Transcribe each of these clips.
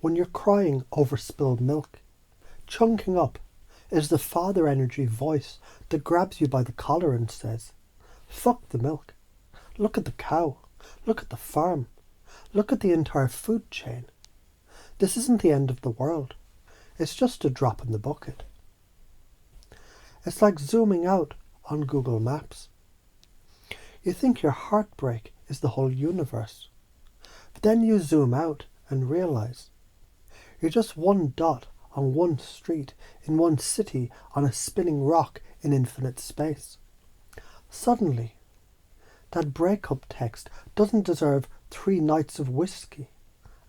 When you're crying over spilled milk, chunking up is the father energy voice that grabs you by the collar and says, fuck the milk. Look at the cow. Look at the farm. Look at the entire food chain. This isn't the end of the world. It's just a drop in the bucket. It's like zooming out on Google Maps. You think your heartbreak is the whole universe, but then you zoom out and realize you're just one dot on one street in one city on a spinning rock in infinite space. Suddenly, that breakup text doesn't deserve 3 nights of whiskey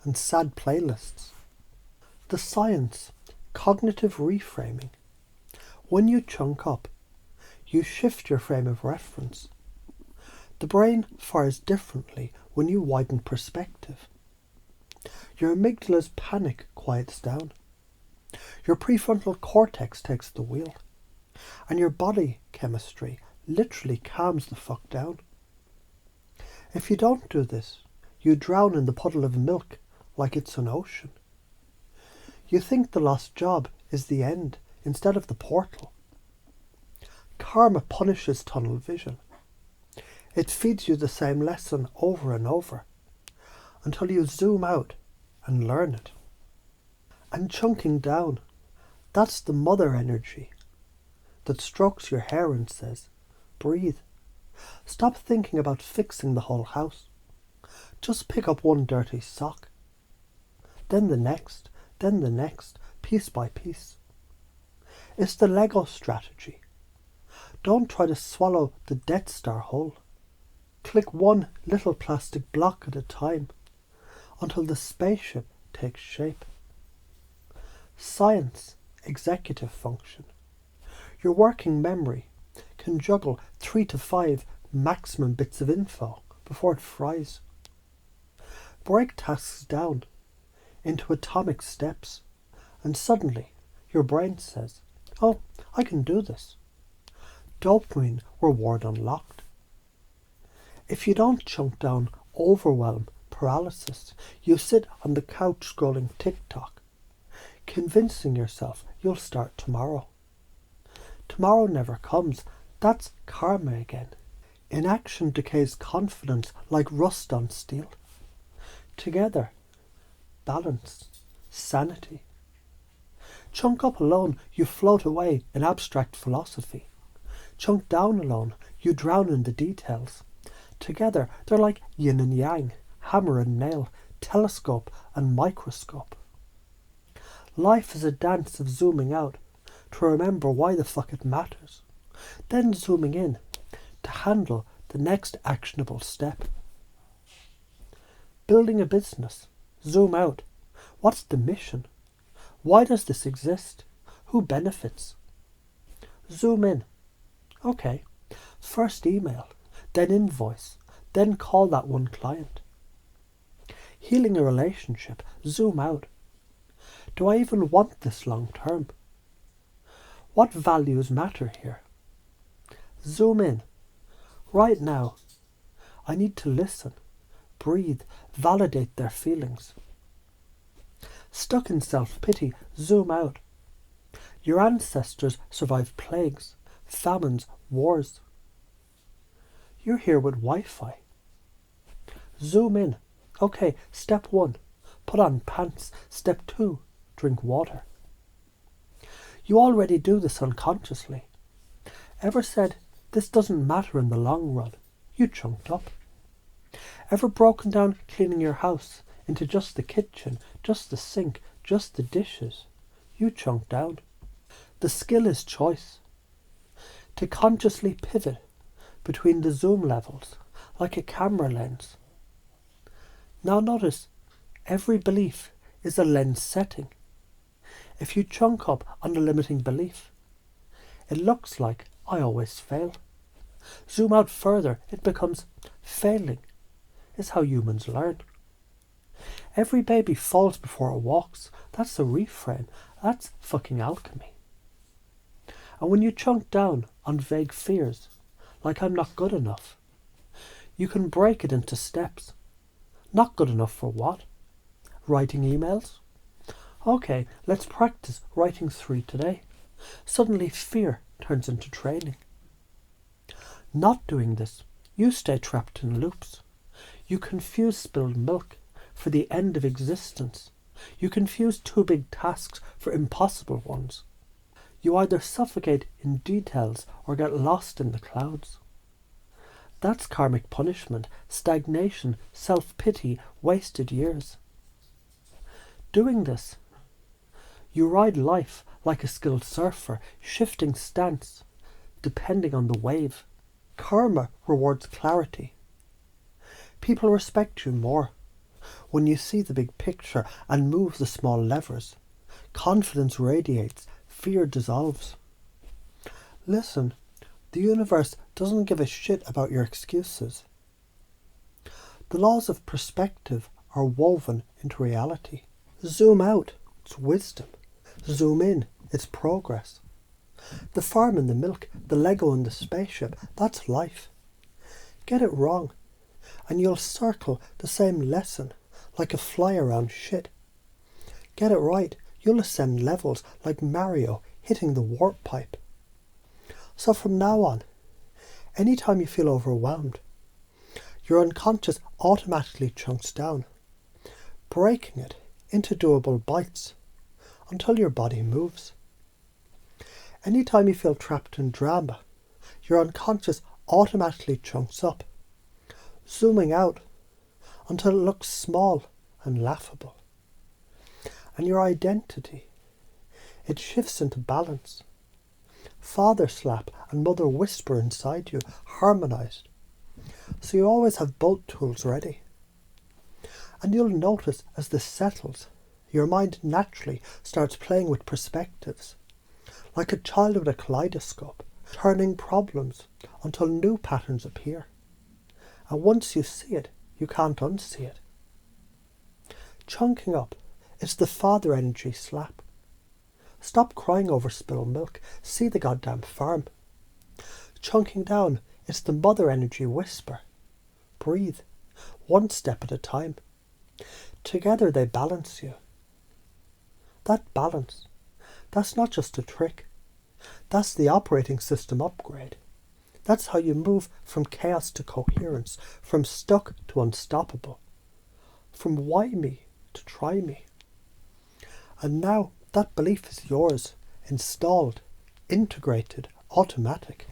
and sad playlists. The science, cognitive reframing. When you chunk up, you shift your frame of reference. The brain fires differently when you widen perspective. Your amygdala's panic quiets down. Your prefrontal cortex takes the wheel. And your body chemistry literally calms the fuck down. If you don't do this, you drown in the puddle of milk like it's an ocean. You think the lost job is the end instead of the portal. Karma punishes tunnel vision. It feeds you the same lesson over and over until you zoom out and learn it. And chunking down, that's the mother energy that strokes your hair and says, breathe. Stop thinking about fixing the whole house. Just pick up one dirty sock. Then the next, piece by piece. It's the Lego strategy. Don't try to swallow the Death Star whole. Click one little plastic block at a time until the spaceship takes shape. Science, executive function. Your working memory can juggle 3 to 5 maximum bits of info before it fries. Break tasks down into atomic steps and suddenly your brain says, oh, I can do this. Dopamine reward unlocked. If you don't chunk down overwhelm paralysis, you sit on the couch scrolling TikTok, convincing yourself you'll start tomorrow. Tomorrow never comes. That's karma again. Inaction decays confidence like rust on steel. Together, balance, sanity. Chunk up alone, you float away in abstract philosophy. Chunk down alone, you drown in the details. Together, they're like yin and yang, hammer and nail, telescope and microscope. Life is a dance of zooming out to remember why the fuck it matters, then zooming in to handle the next actionable step. Building a business, zoom out. What's the mission? Why does this exist? Who benefits? Zoom in. Okay, first email, then invoice, then call that one client. Healing a relationship, zoom out. Do I even want this long term? What values matter here? Zoom in. Right now, I need to listen, breathe, validate their feelings. Stuck in self-pity, zoom out. Your ancestors survived plagues, famines, wars. You're here with Wi-Fi. Zoom in. Okay, step 1, put on pants. Step 2, drink water. You already do this unconsciously. Ever said, this doesn't matter in the long run? You chunked up. Ever broken down cleaning your house into just the kitchen, just the sink, just the dishes? You chunked down. The skill is choice. To consciously pivot between the zoom levels like a camera lens. Now notice, every belief is a lens setting. If you chunk up on a limiting belief, it looks like I always fail. Zoom out further, it becomes failing is how humans learn. Every baby falls before it walks. That's a reframe. That's fucking alchemy. And when you chunk down on vague fears, like I'm not good enough, you can break it into steps. Not good enough for what? Writing emails? Okay, let's practice writing 3 today. Suddenly fear turns into training. Not doing this, you stay trapped in loops. You confuse spilled milk for the end of existence. You confuse too big tasks for impossible ones. You either suffocate in details or get lost in the clouds. That's karmic punishment, stagnation, self-pity, wasted years. Doing this, you ride life like a skilled surfer, shifting stance, depending on the wave. Karma rewards clarity. People respect you more when you see the big picture and move the small levers. Confidence radiates, fear dissolves. Listen, the universe doesn't give a shit about your excuses. The laws of perspective are woven into reality. Zoom out, it's wisdom. Zoom in, it's progress. The farm and the milk, the Lego and the spaceship, that's life. Get it wrong, and you'll circle the same lesson like a fly around shit. Get it right, you'll ascend levels like Mario hitting the warp pipe. So from now on, anytime you feel overwhelmed, your unconscious automatically chunks down, breaking it into doable bites until your body moves. Anytime you feel trapped in drama, your unconscious automatically chunks up, zooming out until it looks small and laughable. And your identity, it shifts into balance. Father slap and mother whisper inside you, harmonized. So you always have both tools ready. And you'll notice as this settles, your mind naturally starts playing with perspectives, like a child with a kaleidoscope, turning problems until new patterns appear. And once you see it, you can't unsee it. Chunking up is the father energy slap. Stop crying over spilled milk, see the goddamn farm. Chunking down is the mother energy whisper. Breathe, one step at a time. Together they balance you. That balance, that's not just a trick. That's the operating system upgrade. That's how you move from chaos to coherence, from stuck to unstoppable, from why me to try me. And now that belief is yours, installed, integrated, automatic.